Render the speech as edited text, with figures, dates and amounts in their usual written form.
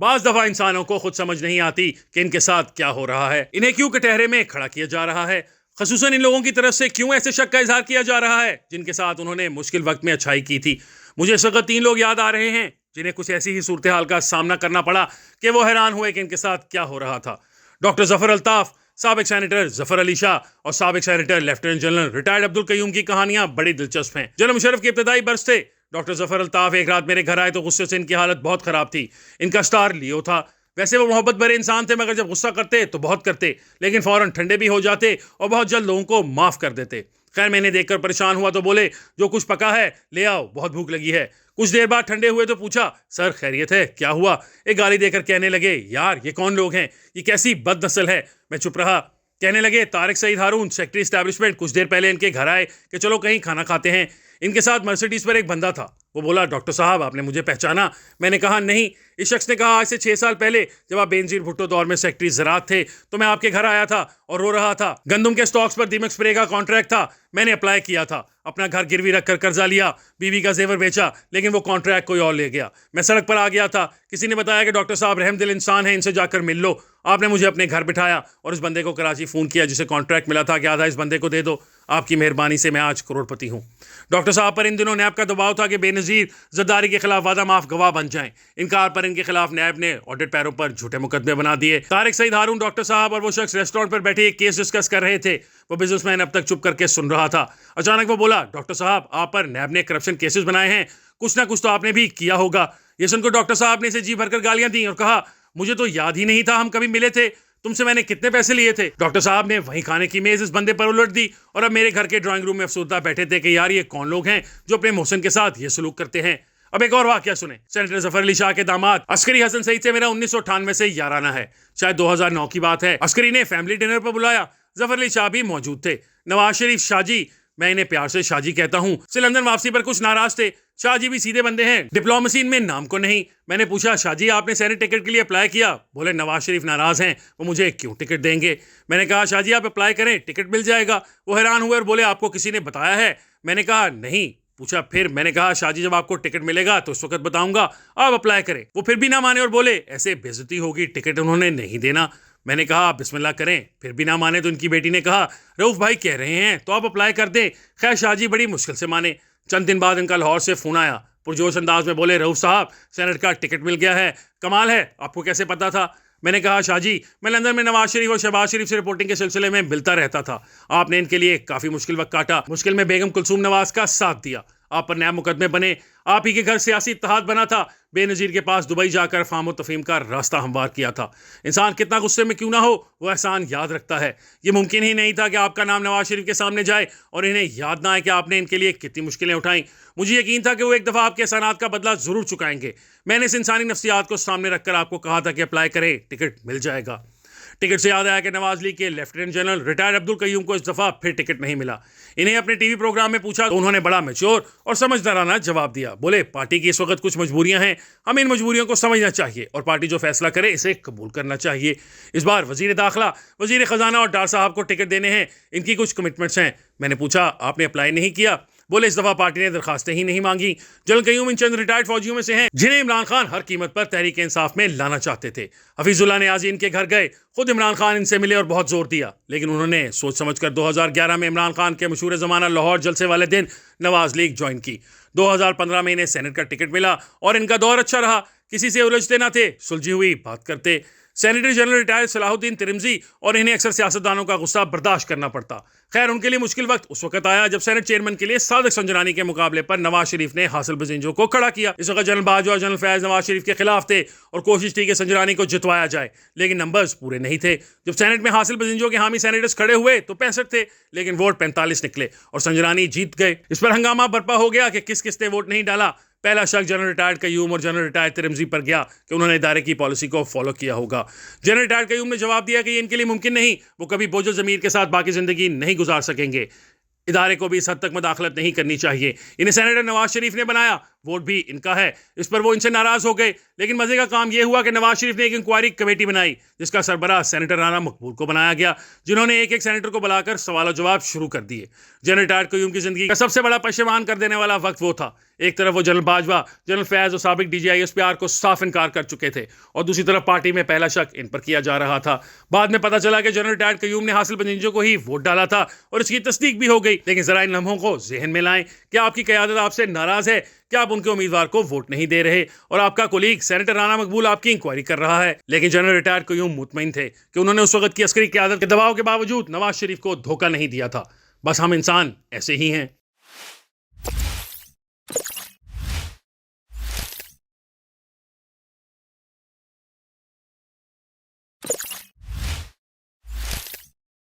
बाज दफा इंसानों को खुद समझ नहीं आती कि इनके साथ क्या हो रहा है, इन्हें क्यों कटहरे में खड़ा किया जा रहा है, खसूसन इन लोगों की तरफ से क्यों ऐसे शक का इजहार किया जा रहा है जिनके साथ उन्होंने मुश्किल वक्त में अच्छाई की थी। मुझे इस वक्त 3 लोग याद आ रहे हैं जिन्हें कुछ ऐसी ही सूरत हाल का सामना करना पड़ा कि वो हैरान हुए कि इनके साथ क्या हो रहा था। डॉक्टर जफर अल्ताफ, साबिक सेनेटर जफर अली शाह और साबिक senator lieutenant general retired Abdul Qayyum की कहानियां बड़ी दिलचस्प हैं। जनरल मुशर्रफ के इब्तदाई बरस थे। डॉक्टर जफर अल्ताफ एक रात मेरे घर आए तो गुस्से से इनकी हालत बहुत खराब थी। इनका स्टार लियो था। वैसे वो मोहब्बत भरे इंसान थे, मगर जब गुस्सा करते तो बहुत करते, लेकिन फौरन ठंडे भी हो जाते और बहुत जल्द लोगों को माफ कर देते। खैर, मैंने देखकर परेशान हुआ तो बोले, जो कुछ पका है ले आओ, बहुत भूख लगी है। कुछ देर बाद ठंडे हुए तो पूछा, सर खैरियत है, क्या हुआ? एक गाली देकर कहने लगे, यार ये कौन लोग हैं, ये कैसी बदनस्ल है। मैं चुप रहा। कहने लगे, तारिक सईद हारून, सेक्रेटरी एस्टैब्लिशमेंट, कुछ देर पहले इनके घर आए कि चलो कहीं खाना खाते हैं। इनके साथ मर्सिडीज पर एक बंदा था। वो बोला, डॉक्टर साहब आपने मुझे पहचाना? मैंने कहा नहीं। इस शख्स ने कहा, आज से 6 साल पहले जब आप बेनजीर भुट्टो दौर में सेक्रेटरी ज़राअत थे तो मैं आपके घर आया था और रो रहा था। गंदम के स्टॉक्स पर दीमक स्प्रे का कॉन्ट्रैक्ट था, मैंने अप्लाई किया था, अपना घर गिरवी रखकर कर्जा लिया, बीवी का जेवर बेचा, लेकिन वो कॉन्ट्रैक्ट कोई और ले गया। मैं सड़क पर आ गया था। किसी ने बताया कि डॉक्टर साहब रहमदिल इंसान है, इनसे जाकर मिल लो। आपने मुझे अपने घर बिठाया और इस बंदे को कराची फ़ोन किया जिसे कॉन्ट्रैक्ट मिला था कि आधा इस बंदे को दे दो। आपकी मेहरबानी से मैं आज करोड़पति हूँ। डॉक्टर साहब पर इन दिनों नैब का दबाव था कि बेनज़ीर जरदारी के खिलाफ वादा माफ गवाह बन जाएं। इनकार पर इनके खिलाफ नैब ने ऑडिट पैरों पर झूठे मुकदमे बना दिए। तारिक सईद हारून, डॉक्टर साहब और वो शख्स रेस्टोरेंट पर बैठे एक केस डिस्कस कर रहे थे। वो बिजनेसमैन अब तक चुप करके सुन रहा था। अचानक वो बोला, डॉक्टर साहब आप पर नैब ने करप्शन केसेस बनाए हैं, कुछ ना कुछ तो आपने भी किया होगा। ये सुनकर डॉक्टर साहब ने इसे जी भरकर गालियां दी और कहा, मुझे तो याद ही नहीं था हम कभी मिले थे, तुमसे मैंने कितने पैसे लिए थे। डॉक्टर साहब ने वहीं खाने की मेज इस बंदे पर उलट दी और अब मेरे घर के ड्राइंग रूम में अफसोसदा बैठे थे कि यार ये कौन लोग हैं जो अपने मोहसिन के साथ ये सलूक करते हैं। अब एक और वाकया सुने। सेनेटर जफर अली शाह के दामाद अस्करी हसन सईद से मेरा 1998 से याराना है, शायद 2009 की बात है। अस्करी ने फैमिली डिनर पर बुलाया। जफर अली शाह भी मौजूद थे। नवाज शरीफ शाहजी, मैं इन्हें प्यार से शाहजी कहता हूँ, से लंदन वापसी पर कुछ नाराज थे। शाहजी भी सीधे बंदे हैं, डिप्लोमेसी इनमें नाम को नहीं। मैंने पूछा, शाहजी आपने सेनेट टिकट के लिए अप्लाई किया? बोले, नवाज शरीफ नाराज हैं, वो मुझे क्यों टिकट देंगे। मैंने कहा, शाहजी आप अप्लाई करें, टिकट मिल जाएगा। वो हैरान हुए और बोले, आपको किसी ने बताया है? मैंने कहा नहीं। पूछा फिर? मैंने कहा, शाहजी जब आपको टिकट मिलेगा तो उस वक्त बताऊंगा, आप अप्लाई करें। वो फिर भी ना माने और बोले, ऐसे बेइज्जती होगी, टिकट उन्होंने नहीं देना। मैंने कहा, आप बिस्मिल्लाह करें। फिर भी ना माने तो उनकी बेटी ने कहा, रऊफ भाई कह रहे हैं तो आप अप्लाई कर दें। खैर शाहजी बड़ी मुश्किल से माने। चंद दिन बाद इनका लाहौर से फोन आया। पुरजोश अंदाज में बोले, रऊफ साहब सेनेट का टिकट मिल गया है। कमाल है, आपको कैसे पता था? मैंने कहा, शाहजी मैं लंदन में नवाज शरीफ और शहबाज शरीफ से रिपोर्टिंग के सिलसिले में मिलता रहता था। आपने इनके लिए काफ़ी मुश्किल वक्त काटा। मुश्किल में बेगम कुलसूम नवाज का साथ दिया। आप पर नया मुकदमे बने। आप ही के घर सियासी इत्तेहाद बना था। बेनज़ीर के पास दुबई जाकर फाम और तफहीम का रास्ता हमवार किया था। इंसान कितना गुस्से में क्यों ना हो, वो एहसान याद रखता है। ये मुमकिन ही नहीं था कि आपका नाम नवाज शरीफ के सामने जाए और इन्हें याद ना आए कि आपने इनके लिए कितनी मुश्किलें उठाई। मुझे यकीन था कि वो एक दफ़ा आपके एहसानात का बदला ज़रूर चुकाएंगे। मैंने इस इंसानी नफ्सियात को सामने रखकर आपको कहा था कि अप्लाई करें, टिकट मिल जाएगा। टिकट से याद आया कि नवाज लीग के lieutenant general retired Abdul Qayyum को इस दफ़ा फिर टिकट नहीं मिला। इन्हें अपने टीवी प्रोग्राम में पूछा तो उन्होंने बड़ा मैच्योर और समझदाराना जवाब दिया। बोले, पार्टी की इस वक्त कुछ मजबूरियां हैं, हमें इन मजबूरियों को समझना चाहिए और पार्टी जो फैसला करे इसे कबूल करना चाहिए। इस बार वजीर दाखिला, वजीर खजाना और डार साहब को टिकट देने हैं, इनकी कुछ कमिटमेंट्स हैं। मैंने पूछा, आपने अप्लाई नहीं किया? बोले, इस दफा पार्टी ने दरखास्तें ही नहीं मांगी। जनरल कयूम इन चंद रिटायर्ड फौजियों में से हैं जिन्हें इमरान खान हर कीमत पर तहरीक इंसाफ में लाना चाहते थे। हफीजुल्लाह नियाजी इनके घर गए, खुद इमरान खान इनसे मिले और बहुत जोर दिया, लेकिन उन्होंने सोच समझकर 2011 में इमरान खान के मशहूर ज़माना लाहौर जलसे वाले दिन नवाज लीग ज्वाइन की। 2015 में इन्हें सेनेट का टिकट मिला और इनका दौर अच्छा रहा। किसी से उलझते ना थे, सुलझी हुई बात करते। Sanitary general retired Salahuddin Tirmizi और इन्हें अक्सर सियासतदानों का गुस्सा बर्दाश्त करना पड़ता। खैर उनके लिए मुश्किल वक्त उस वक्त आया जब सेनेट चेयरमैन के लिए सादिक संजरानी के मुकाबले पर नवाज शरीफ ने हासिल बजिंजो को खड़ा किया। इस वक्त जनरल बाजवा और जनरल फैज नवाज शरीफ के खिलाफ थे और कोशिश थी कि संजरानी को जितवाया जाए, लेकिन नंबर्स पूरे नहीं थे। जब सेनेट में हासिल बजिंजो के हामी सेनेटर्स खड़े हुए तो 65 थे, लेकिन वोट 45 निकले और संजरानी जीत गए। इस पर हंगामा बर्पा हो गया कि किस किस ने वोट नहीं डाला। पहला शक जनरल रिटायर्ड कयूम और जनरल रिटायर्ड तिरमिजी पर गया कि उन्होंने इदारे की पॉलिसी को फॉलो किया होगा। जनरल रिटायर्ड कयूम ने जवाब दिया कि ये इनके लिए मुमकिन नहीं, वो कभी बोझल ज़मीर के साथ बाकी ज़िंदगी नहीं गुजार सकेंगे। इदारे को भी इस हद तक मुदाखलत नहीं करनी चाहिए। इन्हें सेनेटर नवाज शरीफ ने बनाया, वोट भी इनका है। इस पर वो इनसे नाराज हो गए, लेकिन मजे का काम यह हुआ कि नवाज शरीफ ने एक इंक्वायरी कमेटी बनाई जिसका सरबराह सेनेटर राना मकबूल को बनाया गया, जिन्होंने एक एक सेनेटर को बुलाकर सवाल और जवाब शुरू कर दिए। जनरल रिटायर्ड कयूम की जिंदगी का सबसे बड़ा पशेमान कर देने वाला वक्त वो था। एक तरफ वो जनरल बाजवा, जनरल फैज और साबिक DGI SPR को साफ इनकार कर चुके थे और दूसरी तरफ पार्टी में पहला शक इन पर किया जा रहा था। बाद में पता चला कि जनरल रिटायर्ड कयूम ने हासिल बंजिंजों को ही वोट डाला था और इसकी तस्दीक भी हो गई। लेकिन जरा इन लम्हों को जहन में लाएं, क्या आपकी क़यादत आपसे नाराज है? क्या आप उनके उम्मीदवार को वोट नहीं दे रहे? और आपका कोलीग सेनेटर राना मकबूल आपकी इंक्वायरी कर रहा है। लेकिन जनरल रिटायर्ड कयूम मुतमईन थे कि उन्होंने उस वक्त की अस्करी क़यादत के दबाव के बावजूद नवाज शरीफ को धोखा नहीं दिया था। बस हम इंसान ऐसे ही हैं।